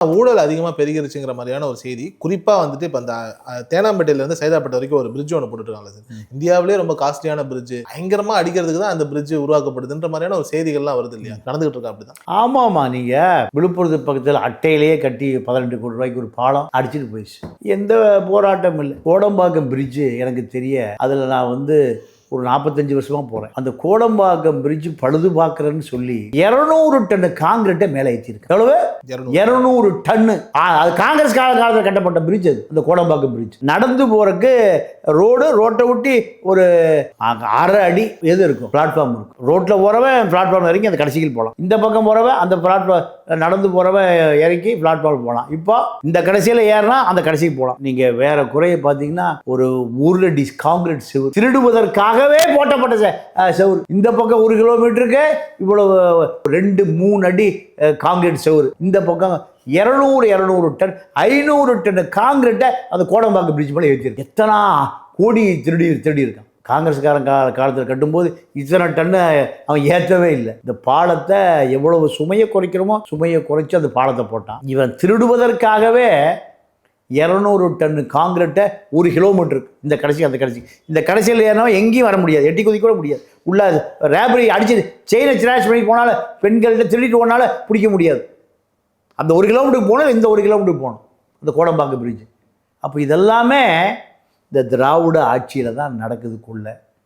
ஊழல் அதிகமாக பெருகிருச்சுங்கிற மாதிரியான ஒரு செய்தி. குறிப்பாக வந்துட்டு இப்போ அந்த தேனாம்பேட்டையிலேருந்து சைதாப்பேட்டை வரைக்கும் ஒரு பிரிட்ஜ் ஒன்று போட்டுருக்காங்க சார். இந்தியாவிலே ரொம்ப காஸ்ட்லியான பிரிட்ஜ், பயங்கரமாக அடிக்கிறதுக்கு தான் அந்த பிரிட்ஜ் உருவாக்கப்படுதுன்ற மாதிரியான ஒரு செய்திகள்லாம் வருது இல்லையா? நடந்துகிட்டு இருக்கா அப்படிதான்? ஆமாம்மா, நீங்கள் விழுப்புரத்து பக்கத்தில் அட்டையிலேயே கட்டி 18 கோடி ரூபாய்க்கு ஒரு பாலம் அடிச்சுட்டு போயிடுச்சு. எந்த போராட்டம் இல்லை. கோடம்பாக்கம் பிரிட்ஜு எனக்கு தெரிய அதில் நான் ஒரு 45 வருஷமாக போகிறேன். அந்த கோடம்பாக்கம் பிரிட்ஜ் பழுது பார்க்குறேன்னு சொல்லி 200 டன் காங்கிரீட்டை மேலே ஏற்றிருக்கு. எவ்வளவு? 200 டன்னு. அது காங்கிரஸ் காலத்தில் கட்டப்பட்ட பிரிட்ஜ். அது அந்த கோடம்பாக்கம் பிரிட்ஜ் நடந்து போகிறதுக்கு ரோட்டை ஒட்டி ஒரு 1/2 அடி எது இருக்கும், பிளாட்ஃபார்ம் இருக்கும். ரோட்டில் போகிறவன் பிளாட்ஃபார்ம் இறங்கி அந்த கடைசிக்கு போகலாம். இந்த பக்கம் போகிறவன் அந்த பிளாட்ஃபார்ம் நடந்து போகிறவன் இறக்கி பிளாட்ஃபார்ம் போகலாம். இப்போ இந்த கடைசியில் ஏறினா அந்த கடைசிக்கு போகலாம். நீங்கள் வேற குறையை பார்த்தீங்கன்னா ஒரு 1 அடி காங்கிரீட் செவுரு திருடுவதற்காக போட்டப்பட்ட செவுரு. இந்த பக்கம் 1 கிலோமீட்டருக்கு இவ்வளவு 2-3 அடி காங்கிரீட் செவுரு. இந்த பக்கம் 200 டன் 500 டன் காங்கிரீட்டை அந்த கோடம்பாக்கம் பிரிட்ஜ் மேலே ஏற்றிருக்கு. எத்தனை கோடி திருடி இருக்கான். காங்கிரஸ்காரன் காலத்தில் கட்டும்போது இத்தனை டன்னு அவன் ஏற்றவே இல்லை. இந்த பாலத்தை எவ்வளவு சுமையை குறைக்கிறோமோ சுமையை குறைச்சி அந்த பாலத்தை போட்டான். இவன் திருடுவதற்காகவே 200 டன்னு காங்கிரீட்டை 1 கிலோமீட்டருக்கு இந்த கடைசி அந்த கடைசி. இந்த கடைசியில் ஏன்னா எங்கேயும் வர முடியாது, எட்டி குதிக்க கூட முடியாது. உள்ள ரேபரி அடிச்சு செயினை சிராஷ் பண்ணி போனாலும் பெண்கள்கிட்ட திருடிட்டு போனால பிடிக்க முடியாது. அந்த 1 கிலோமீட்டருக்கு போனால் இந்த 1 கிலோமீட்டருக்கு போகணும் அந்த கோடம்பாக்கம் பிரிட்ஜ். அப்போ இதெல்லாமே இந்த திராவிட ஆட்சியில் தான் நடக்குதுக்குள்ள.